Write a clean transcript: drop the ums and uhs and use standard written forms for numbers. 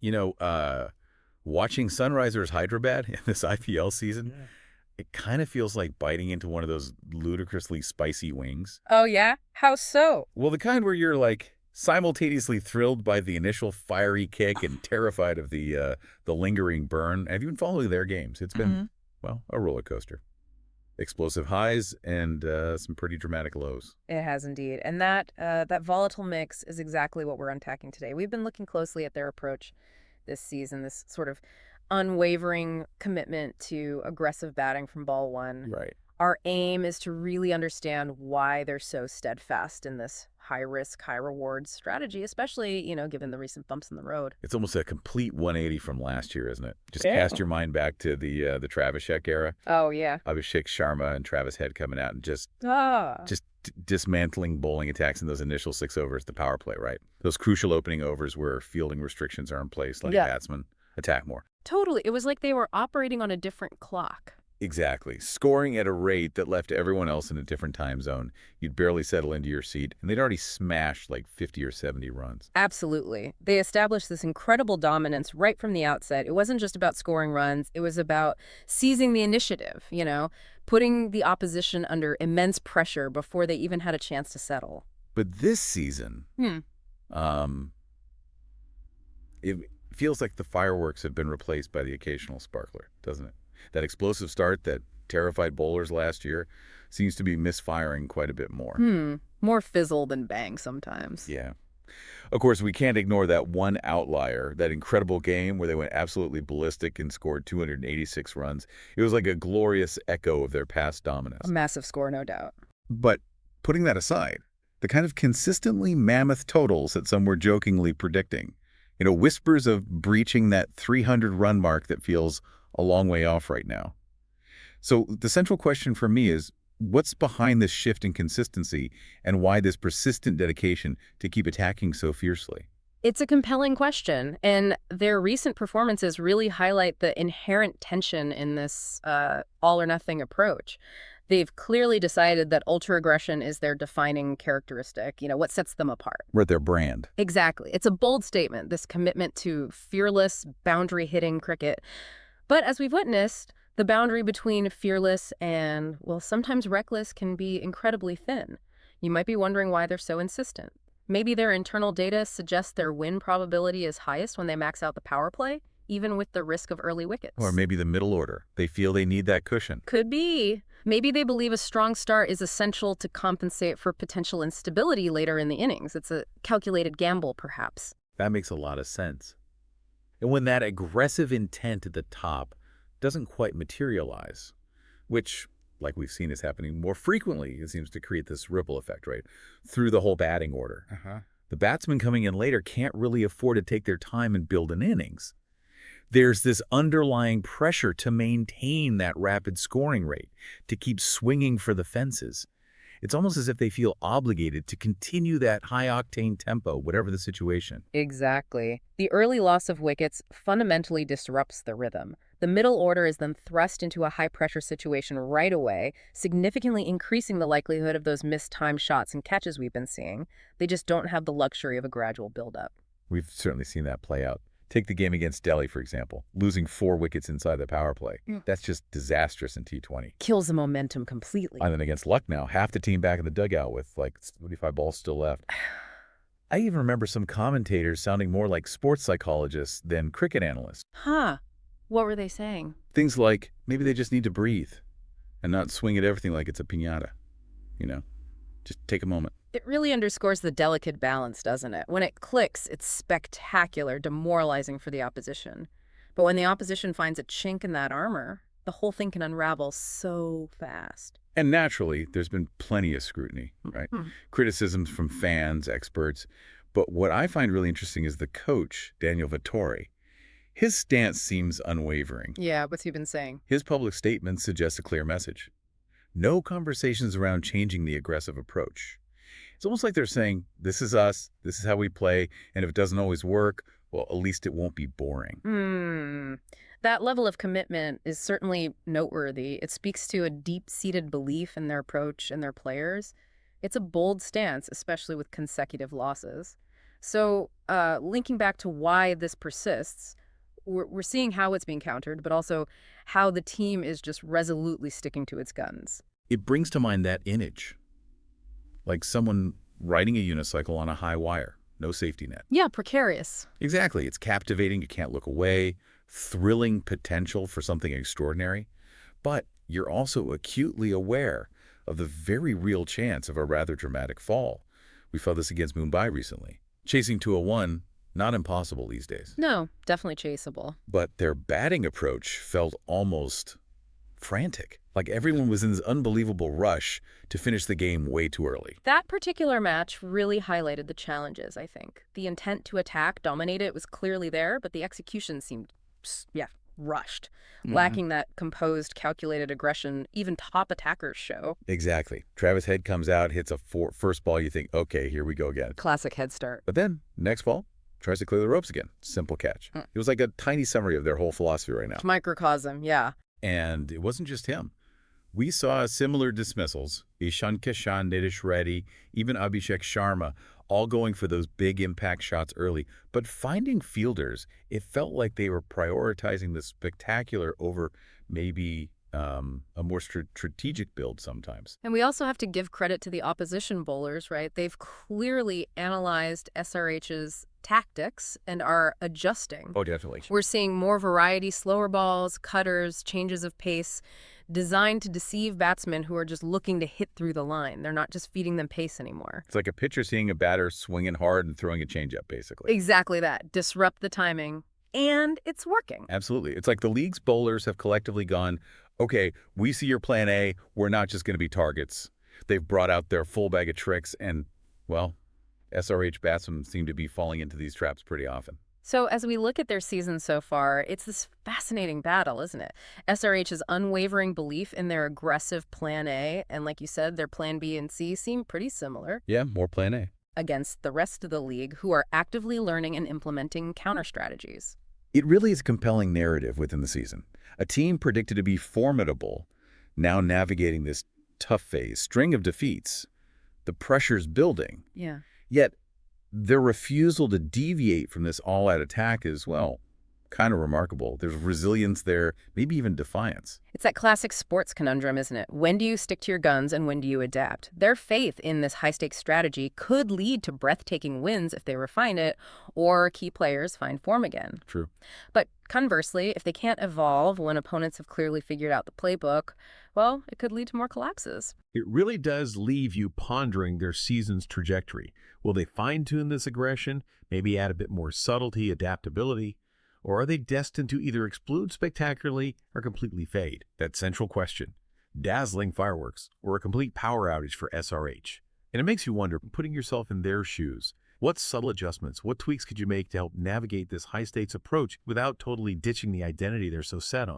You know, watching Sunrisers Hyderabad in this IPL season, Yeah. it kind of feels like biting into one of those ludicrously spicy wings. Oh, yeah? How so? Well, the kind where you're like simultaneously thrilled by the initial fiery kick and terrified of the lingering burn. Have you been following their games? It's been, Mhm. well, a roller coaster. Explosive highs and some pretty dramatic lows. It has indeed. And that volatile mix is exactly what we're unpacking today. We've been looking closely at their approach this season, this sort of unwavering commitment to aggressive batting from ball one. Right. Our aim is to really understand why they're so steadfast in this high risk, high reward strategy, especially, given the recent bumps in the road. It's almost a complete 180 from last year, isn't it? Just Yeah. cast your mind back to the Travis Sheck era. Oh, yeah. Abhishek Sharma and Travis Head coming out and just Ah. just dismantling bowling attacks in those initial 6 overs, the power play, right? Those crucial opening overs where fielding restrictions are in place, letting Yeah. batsmen attack more. Totally. It was like they were operating on a different clock. Exactly. Scoring at a rate that left everyone else in a different time zone. You'd barely settle into your seat, and they'd already smashed like 50 or 70 runs. Absolutely. They established this incredible dominance right from the outset. It wasn't just about scoring runs, it was about seizing the initiative, putting the opposition under immense pressure before they even had a chance to settle. But this season, Hmm. um, it feels like the fireworks have been replaced by the occasional sparkler, doesn't it? That explosive start that terrified bowlers last year seems to be misfiring quite a bit more. More fizzle than bang sometimes. Yeah. Of course, we can't ignore that one outlier, that incredible game where they went absolutely ballistic and scored 286 runs. It was like a glorious echo of their past A dominance. massive score, no doubt. But putting that aside, the kind of consistently mammoth totals that some were jokingly predicting, whispers of breaching that 300-run mark that feels a long way off right now. So the central question for me is, what's behind this shift in consistency and why this persistent dedication to keep attacking so fiercely? It's a compelling question, and their recent performances really highlight the inherent tension in this all-or-nothing approach. They've clearly decided that ultra-aggression is their defining characteristic, what sets them apart. We're at their brand. Exactly. It's a bold statement, this commitment to fearless, boundary-hitting cricket. But as we've witnessed, the boundary between fearless and, well, sometimes reckless can be incredibly thin. You might be wondering why they're so insistent. Maybe their internal data suggests their win probability is highest when they max out the power play, even with the risk of early Or wickets. maybe the middle order. They feel they need that cushion. Could be. Maybe they believe a strong start is essential to compensate for potential instability later in the innings. It's a calculated gamble, perhaps. That makes a lot of sense. And when that aggressive intent at the top doesn't quite materialize, which, like we've seen, is happening more frequently, it seems to create this ripple effect, right, through the whole batting order. The batsmen coming in later can't really afford to take their time and build an innings. There's this underlying pressure to maintain that rapid scoring rate, to keep swinging for the fences. It's almost as if they feel obligated to continue that high-octane tempo, whatever the situation. Exactly. The early loss of wickets fundamentally disrupts the rhythm. The middle order is then thrust into a high-pressure situation right away, significantly increasing the likelihood of those missed time shots and catches we've been seeing. They just don't have the luxury of a gradual buildup. We've certainly seen that play out. Take the game against Delhi, for example, losing 4 wickets inside the power play. Yeah. That's just disastrous in T20. Kills the momentum completely. And then against Lucknow, half the team back in the dugout with like 75 balls still left. I even remember some commentators sounding more like sports psychologists than cricket analysts. Huh. What were they saying? Things like maybe they just need to breathe and not swing at everything like it's a piñata. Just take a moment. It really underscores the delicate balance, doesn't it? When it clicks, it's spectacular, demoralizing for the opposition. But when the opposition finds a chink in that armor, the whole thing can unravel so fast. And naturally, there's been plenty of scrutiny, right? Criticisms from fans, experts. But what I find really interesting is the coach, Daniel Vettori. His stance seems unwavering. Yeah, what's he been saying? His public statements suggest a clear message. No conversations around changing the aggressive approach. It's almost like they're saying, this is us, this is how we play, and if it doesn't always work, well, at least it won't be boring. That level of commitment is certainly noteworthy. It speaks to a deep-seated belief in their approach and their players. It's a bold stance, especially with consecutive losses. So, linking back to why this persists, we're seeing how it's being countered, but also how the team is just resolutely sticking to its guns. It brings to mind that image, like someone riding a unicycle on a high wire, no safety net. Yeah, precarious. Exactly. It's captivating. You can't look away. Thrilling potential for something extraordinary. But you're also acutely aware of the very real chance of a rather dramatic fall. We felt this against Mumbai recently. Chasing 201, not impossible these days. No, definitely chaseable. But their batting approach felt almost frantic. Like everyone was in this unbelievable rush to finish the game way too early. That particular match really highlighted the challenges, I think. The intent to attack, dominate it was clearly there, but the execution seemed, yeah, rushed, lacking that composed, calculated aggression even top attackers show. Exactly. Travis Head comes out, hits a first ball, you think, okay, here we go again. Classic head start. But then, next ball, tries to clear the ropes again. Simple catch. It was like a tiny summary of their whole philosophy right now. Microcosm, yeah. And it wasn't just him. We saw similar dismissals. Ishan Kishan, Nitish Reddy, even Abhishek Sharma, all going for those big impact shots early. But finding fielders, it felt like they were prioritizing the spectacular over maybe a more strategic build sometimes. And we also have to give credit to the opposition bowlers, right? They've clearly analyzed SRH's tactics and are adjusting. Oh, definitely. We're seeing more variety, slower balls, cutters, changes of pace, designed to deceive batsmen who are just looking to hit through the line. They're not just feeding them pace anymore. It's like a pitcher seeing a batter swinging hard and throwing a changeup, basically. Exactly that. Disrupt the timing. And it's working. Absolutely. It's like the league's bowlers have collectively gone, okay, we see your plan A. We're not just going to be targets. They've brought out their full bag of tricks, and, well, SRH batsmen seem to be falling into these traps pretty often. So as we look at their season so far, it's this fascinating battle, isn't it? SRH's unwavering belief in their aggressive plan A, and like you said, their plan B and C seem pretty similar. Yeah, more plan A. Against the rest of the league who are actively learning and implementing counter strategies. It really is a compelling narrative within the season. A team predicted to be formidable, now navigating this tough phase, string of defeats. The pressure's building. Yeah. Yet, their refusal to deviate from this all-out attack is, well, kind of remarkable. There's resilience there, maybe even defiance. It's that classic sports conundrum, isn't it? When do you stick to your guns and when do you adapt? Their faith in this high-stakes strategy could lead to breathtaking wins if they refine it, or key players find form again. True. But conversely, if they can't evolve when opponents have clearly figured out the playbook, well, it could lead to more collapses. It really does leave you pondering their season's trajectory. Will they fine-tune this aggression, maybe add a bit more subtlety, adaptability? Or are they destined to either explode spectacularly or completely fade? That central question. Dazzling fireworks or a complete power outage for SRH? And it makes you wonder, putting yourself in their shoes, what subtle adjustments, what tweaks could you make to help navigate this high-stakes approach without totally ditching the identity they're so set on?